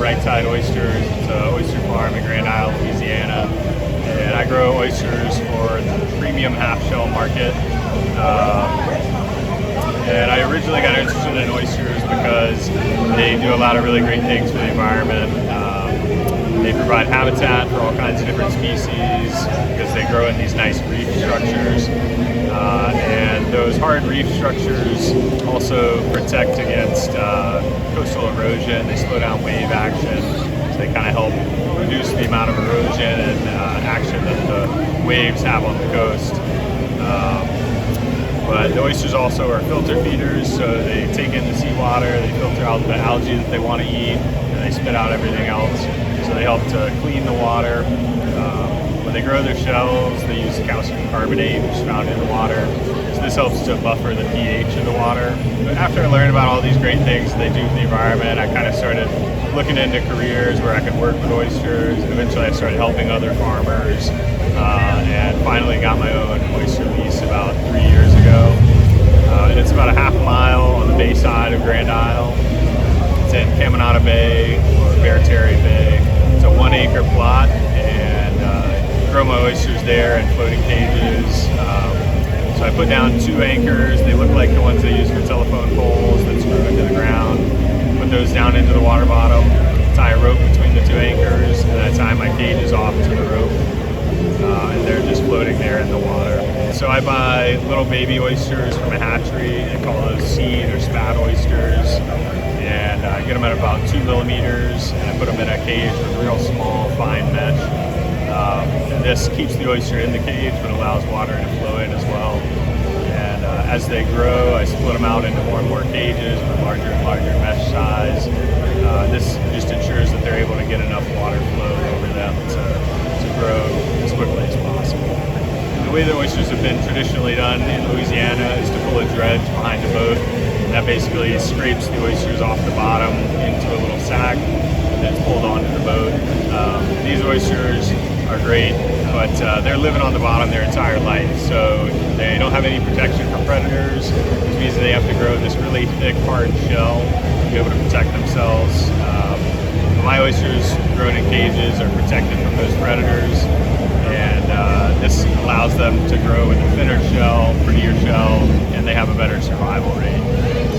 Brightside Oysters. It's an oyster farm in Grand Isle, Louisiana. And I grow oysters for the premium half-shell market. And I originally got interested in oysters because they do a lot of really great things for the environment. They provide habitat for all kinds of different species because they grow in these nice reef structures. And those hard reef structures also protect against coastal erosion. They slow down wave action, so they kind of help reduce the amount of erosion and action that the waves have on the coast. But the oysters also are filter feeders, so they take in the seawater, they filter out the algae that they want to eat, and they spit out everything else. So they help to clean the water. When they grow their shells, they use calcium carbonate, which is found in the water. So this helps to buffer the pH of the water. But after I learned about all these great things that they do for the environment, I kind of started looking into careers where I could work with oysters. And eventually I started helping other farmers, and finally got my own oyster lease about 3 years ago. And it's about a half mile on the bay side of Grand Isle. It's in Caminata Bay or Barataria Bay. It's a 1 acre plot, and grow my oysters there in floating cages. So I put down 2 anchors. They look like the ones they use for telephone poles that screw into the ground. Put those down into the water bottom, tie a rope between the 2 anchors, and I tie my cages off to the rope. And they're just floating there in the water. So I buy little baby oysters from a hatchery. They call those seed or spat oysters. And I get them at about 2 millimeters, and I put them in a cage with real small, fine mesh. And this keeps the oyster in the cage, but allows water to flow in as well. And as they grow, I split them out into more and more cages with larger and larger mesh size. This just ensures that they're able to get enough water flow over them to grow as quickly as possible. The way the oysters have been traditionally done in Louisiana is to pull a dredge behind a boat. And that basically scrapes the oysters off the bottom into a little sack, and then it's pulled onto the boat. These oysters are great, but they're living on the bottom their entire life, so they don't have any protection from predators, which means that they have to grow this really thick, hard shell to be able to protect themselves. My oysters grown in cages are protected from those predators, and this allows them to grow with a thinner shell, prettier shell, and they have a better survival rate.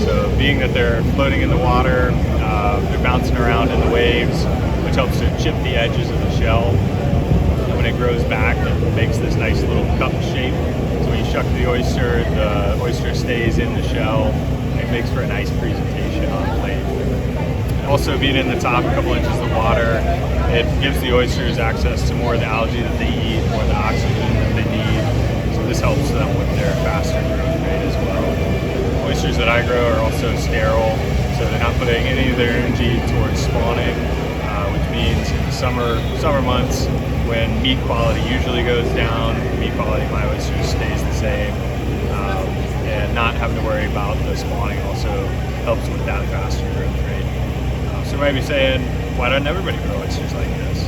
So being that they're floating in the water, they're bouncing around in the waves, which helps to chip the edges of the shell. And when it grows back, it makes this nice little cup shape. So when you shuck the oyster stays in the shell, and it makes for a nice presentation on the plate. Also, being in the top couple inches of water, it gives the oysters access to more of the algae that they eat, more of the oxygen that they need. So this helps them with their faster growth rate as well. Oysters that I grow are also sterile, so they're not putting any of their energy towards spawning, which means in the summer months, when meat quality usually goes down, the meat quality of my oysters stays the same. And not having to worry about the spawning also helps with that faster growth rate. So you might be saying, why doesn't everybody grow oysters like this?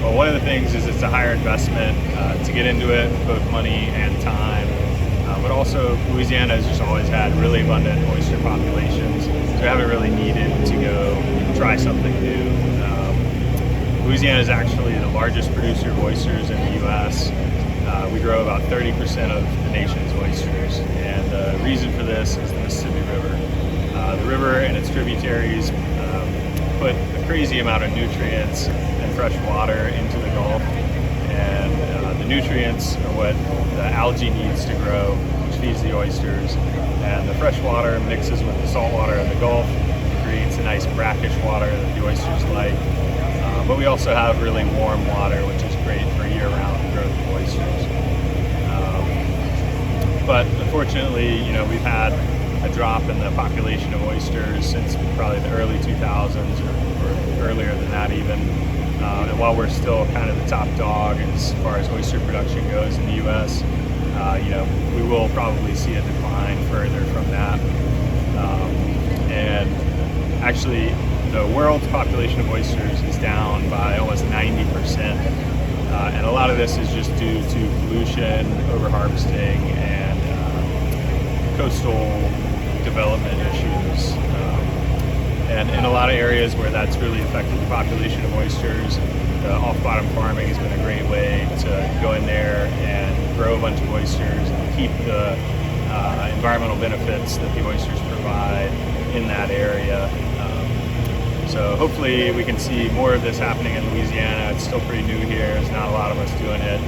Well, one of the things is it's a higher investment to get into it, both money and time. But also, Louisiana has just always had really abundant oyster populations, so we haven't really needed to go try something new. Louisiana is actually the largest producer of oysters in the U.S. We grow about 30% of the nation's oysters, and the reason for this is the Mississippi River. The river and its tributaries put a crazy amount of nutrients and fresh water into the Gulf, and the nutrients are what the algae needs to grow, which feeds the oysters, and the fresh water mixes with the salt water of the Gulf. It creates a nice brackish water that the oysters like, but we also have really warm water, which is great for year-round growth of oysters. But unfortunately, we've had a drop in the population of oysters since probably the early 2000s or earlier than that even. And while we're still kind of the top dog as far as oyster production goes in the U.S., we will probably see a decline further from that. And actually, the world's population of oysters is down by almost 90%. And a lot of this is just due to pollution, overharvesting, and coastal development issues. And in a lot of areas where that's really affected the population of oysters, the off-bottom farming has been a great way to go in there and grow a bunch of oysters and keep the environmental benefits that the oysters provide in that area. So hopefully we can see more of this happening in Louisiana. It's still pretty new here. There's not a lot of us doing it.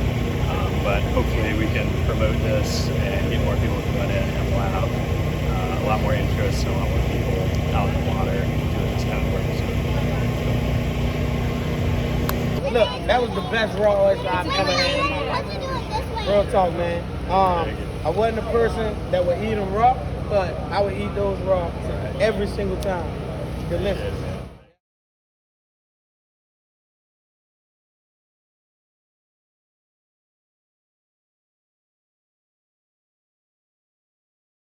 But hopefully we can promote this and get more people doing it, and we'll have a lot more interest and a lot more people out in the water doing this kind of work. So. Look, that was the best raw oyster I've ever had in my life. Real talk, man. I wasn't a person that would eat them raw, but I would eat those raw every single time. Delicious.